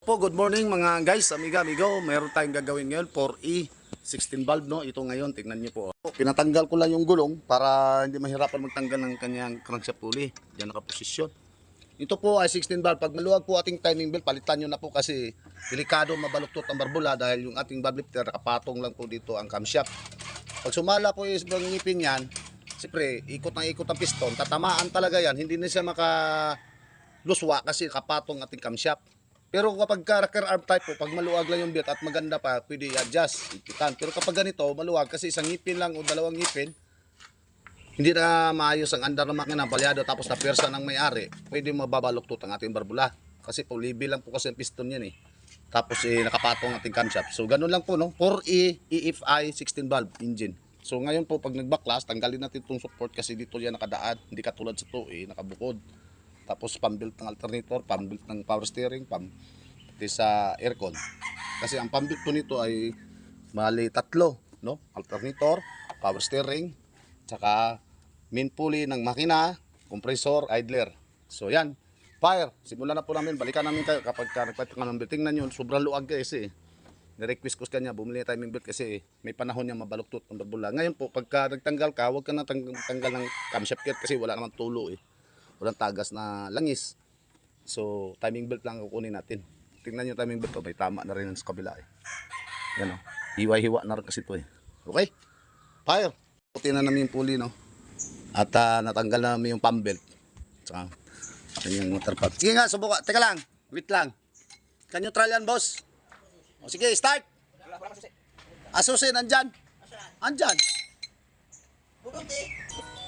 Po, good morning mga guys, amiga, amigo. Mayroon tayong gagawin ngayon 4E 16 valve, no? Ito ngayon, tingnan niyo po. Pinatanggal ko lang yung gulong para hindi mahirapan magtanggal ng kanyang crankshaft pulley. Diyan nakaposisyon. Ito po ay 16 valve. Pag maluwag po ating timing belt, palitan nyo na po kasi delikado mabaluktot ang barbula dahil yung ating valve lifter nakapatong lang po dito ang camshaft. Pag sumala po yung isang ngipin yan, siyempre, ikot ang piston, tatamaan talaga yan. Hindi na siya makaluswa kasi kapatong ating camshaft. Pero kapag rocker arm type po, pag maluwag lang yung belt at maganda pa, pwede i-adjust, ipitan. Pero kapag ganito, maluwag kasi isang ngipin lang o dalawang ngipin, hindi na maayos ang andar ng makina, balyado tapos na persa ng may-ari, pwede mababaluktot ang ating barbula. Kasi po, libi lang po kasi ang piston yan eh. Tapos nakapatong ating camshaft. So ganun lang po, no? 4E EFI 16 valve engine. So ngayon po, pag nag-backlash, tanggalin natin itong support kasi dito yan nakadaan. Hindi katulad sa 2E, nakabukod. Tapos pambuilt ng alternator, pambuilt ng power steering, pati sa aircon. Kasi ang pambuilt po nito ay mali tatlo, no? Alternator, power steering, tsaka main pulley ng makina, compressor, idler. So yan, fire. Simulan na po namin, balikan namin kayo kapag nagpalit ka ng belt. Tingnan nyo, sobrang luwag kasi. Nirequest ko kanya, bumili na timing belt kasi may panahon niya mabaluktot ng barbula. Ngayon po, pagka nagtanggal ka, huwag ka na tanggal ng camshaft kit kasi wala naman tulo eh. Walang tagas na langis. So, timing belt lang kukunin natin. Tingnan nyo timing belt. May tama na rin sa kabila eh. Yan o. Hiwa-hiwa na rin kasi ito eh. Okay? Fire! Puti na namin yung pulley, no? At natanggal na namin yung pump belt. Saka, yung motor pad. Sige nga, subukan. Teka lang. Wait lang. Can you try yan, boss? O sige, start! Asusi, nandyan. Andyan.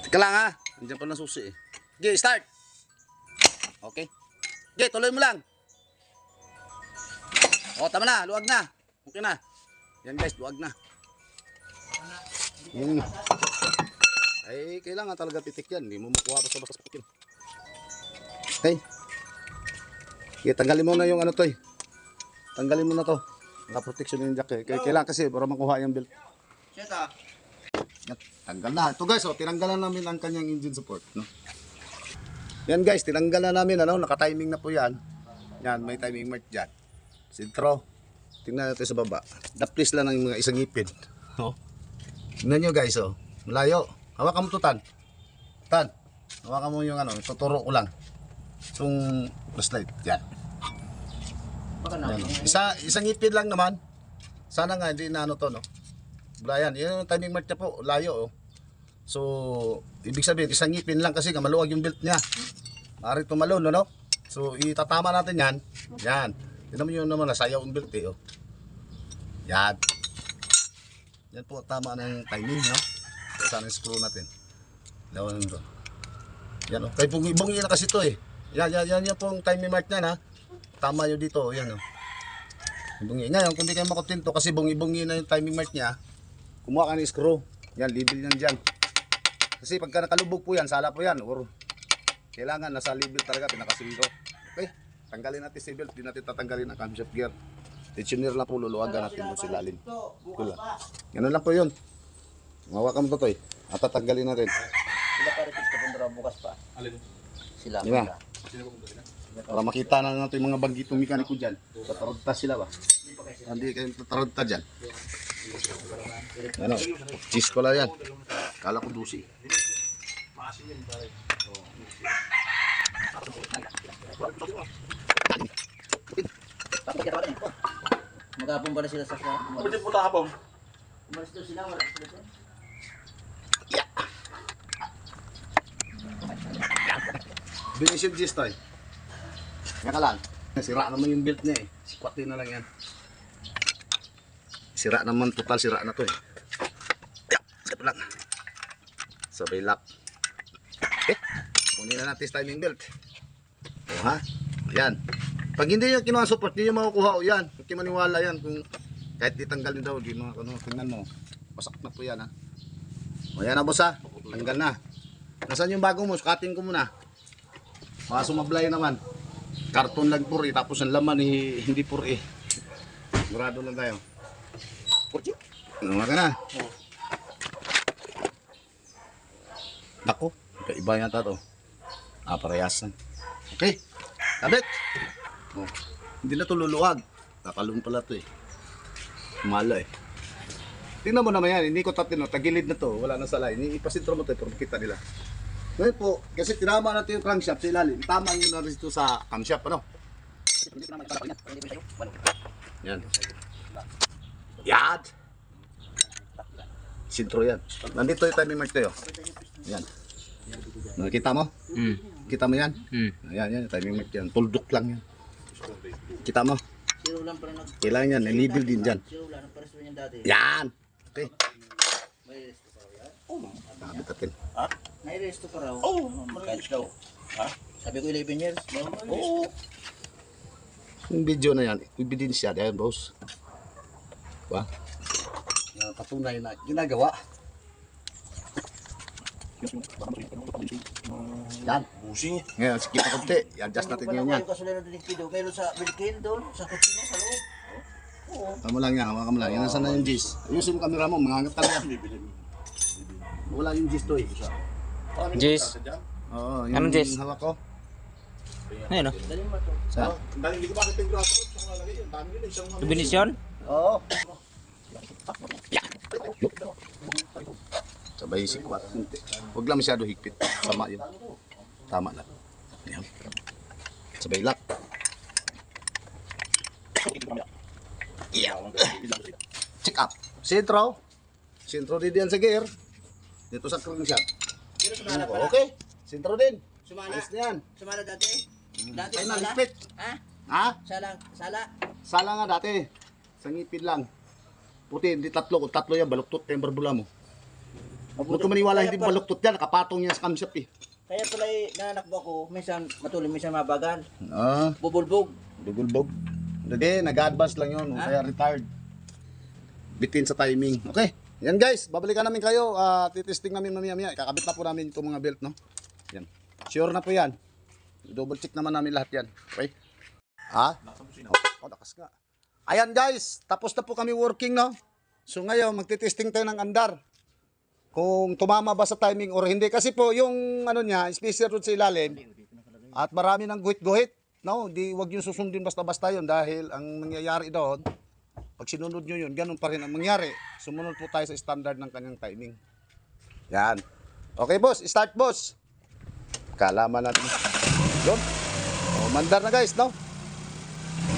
Teka lang ha. Andyan pa na susi eh. Okay, start. Okay. Okay, tuloy mo lang. O, tama na. Luwag na. Okay na. Yan guys, luwag na. Ay, kailangan talaga pitik yan. Hindi mo makuha pa sa basas pitik. Okay. Okay, tanggalin mo na yung ano to eh. Tanggalin mo na to. Naka-protection yung jack eh. Kailangan kasi para makuha yung belt. Seta. Tanggal na. Ito guys, tinanggalan namin ang kanyang engine support. No? Yan guys, tinanggal na namin, ano, naka-timing na po yan. Yan, may timing mark dyan. Sintro. Tingnan natin sa baba. Daplis lang ng mga isang ngipin. Oh. Tingnan nyo guys, oh. Malayo. Hawakan mo to, Tan. Tan. Hawakan mo yung ano, tuturo ko lang. Itong flashlight. Yan. Yan. Isang ngipin lang naman. Sana nga, hindi na ano to, no. Wala yan. Yan yung timing mark niya po. Layo, oh. So, ibig sabihin, isang ngipin lang kasi maluwag yung belt niya. Maaari tumalon, no? So, itatama natin yan. Yan. Tignan mo yun naman, nasayaw yung belt eh, oh. Yan. Yan po, tama na yung timing, no? Saan yung screw natin. Lawan nito. Yan, oh. Kaya bungi na kasi ito eh. Yan po yung timing mark niya, ha? Tama yun dito, yan, oh. Bungi. Ngayon, kung di kayo makontento kasi bungi-bungi na yung timing mark niya, kumuha ka ng screw. Yan, libil yan dyan. Kasi pagka nakalubog po yan, sala po yan. Or kailangan nasa level talaga, pinakasildo. Okay, tanggalin natin si belt, di natin tatanggalin ang camshaft gear. Tensioner lang po, luluwagan natin mo si lalim. Ito lang. Ganun lang po yun. Mawakan mo to eh. At tatanggalin natin. Sila pa rin sa bukas pa. Alin? Sila. Di ba? Para makita na natin yung mga banggitong mekaniko dyan. Tatarunta sila ba? Hindi kayo tatarunta dyan. Ano? Cheese ko lang yan. Kala ko dusi. Magapong pala sila sa Pwede po takapong. umalis doon sila, wala sila doon. Binisil cheese to eh. Yan ka lang. Sira naman yung belt niya eh. Sikwatin na lang yan. Sira naman, total sira na to eh. Sakit lang. Sabay lock. Okay. Kunin na natin timing belt. O ha? Ayan. Pag hindi yung kinuha support, hindi yung makukuha o yan. Huwag kayo maniwala yan. Kung kahit ditanggalin daw, di mga ano, tingnan mo. Pasak na po yan ha. O yan na boss ha. Tanggal na. Nasaan yung bago mo? Sukatin ko muna. Baka sumablay naman. Karton lang puri. Tapos ang laman hindi puri. Sigurado lang tayo. Puri. Ano ka na? Nako. Iba yata to. Parehas na. Okay. Kabit. Oh. Hindi na to luluwag. Nakalun pala to eh. Malo eh. Tingnan mo naman yan, hindi ko tatino, tagilid na to, wala na salay. Ipasintro mo to para makita nila. Ngayon po, kasi tinama natin yung crankshaft sa ilalim, itama nyo na rin ito sa camshaft, ano? Yan. Yan! Sintro yan. Nandito yung timing mark tayo. Yan. Nakita mo? Kita mo yan? Yan, yan, timing mark yan. Tuldok lang yan. Kita mo? Zero lang pala Kailangan yan, nilibel din dyan. Zero lang, ang pares niyan dati. Yan! Okay. May resto pa raw yan? Sabi natin. Ha? May resto pa raw? Oo, kahit daw. Ha? Sabi ko 11 years. Oo. Yung video na yan, ebidensya yan, boss. Diba? Yung patunay na ginagawa. Yan. Busing. Ngayon, sikip na konti. I-adjust natin ngayon yan. Yung kasulero din kido, meron sa Bilkin doon, sa kutsina, sa loob. Oo. Tama lang yan, hawakan mo lang. Yan, nasan na yung G's? Ayusin mo camera mo, mangangat ka yan. Wala yung G's to eh. Jis. Oo, yung Anong G's? hawak ko. Ayun o. Dali mo to. Sa? Dahil hindi ko bakit yung braso ko. Isang lalagay yun. Dami yun. Isang Definisyon? Oo. Sabay sikwat. Huwag lang masyado higpit. Sama yun. Tama lang. Ayan. Sabay lock. Yeah. Check up. Sentro. Sentro din yan sa gear. Dito sa crankshaft. Pero sumala pala. Okay. Sentro din. Sumala. Ayos na yan. Sumala dati? Dati Ay na, sumala? higpit. Ha? Ha? Sala? Sala? Sala nga dati. Sa ngipin lang. Puti, hindi tatlo. Kung tatlo yan, baluktot yung barbula mo. Huwag ka maniwala, hindi baluktot yan. Nakapatong yan sa camshaft eh. Kaya pala nanakbo ako, minsan matuloy, minsan mabagal. Ah, Bubulbog. dugulbog. Hindi, nag-advance lang yun. Kaya retired. Bitin sa timing. Okay. Yan guys, babalikan namin kayo. Titesting namin mamaya-maya. Kakabit na po namin itong mga belt, no? Yan. Sure na po yan. Double check naman namin lahat yan. Okay? Ha? Oh, lakas nga. Ayan guys, tapos na po kami working, no? So ngayon, magtitesting tayo ng andar. Kung tumama ba sa timing or hindi. Kasi po, yung ano niya, spacer road sa ilalim, at marami ng guhit-guhit. No, wag yung susundin basta-basta yun dahil ang nangyayari doon, pag sinunod nyo yun, ganun pa rin ang mangyari. Sumunod po tayo sa standard ng kanyang timing. Yan. Okay boss, start boss. Kalaman natin. Yun. O, mandar na guys, no?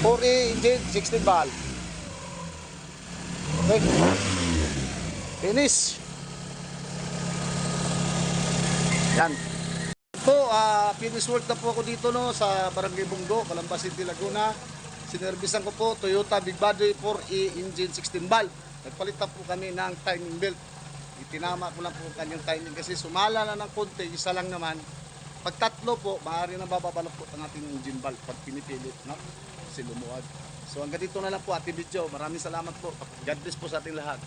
4E engine, 16 valve. Okay. Finish. Yan. Po, finish work na po ako dito no sa Barangay Bunggo, Calamba City, Laguna. Sinervisan ko po Toyota Big Body 4E engine 16 valve. Nagpalit na po kami ng timing belt. Itinama ko lang po kanyang timing kasi sumala na ng konti, isa lang naman. Pag tatlo po, maaari na bababalok po ang ating engine valve pag pinipilit, no? Kasi lumuwag. So hanggang dito na lang po ating video. Maraming salamat po. God bless po sa ating lahat.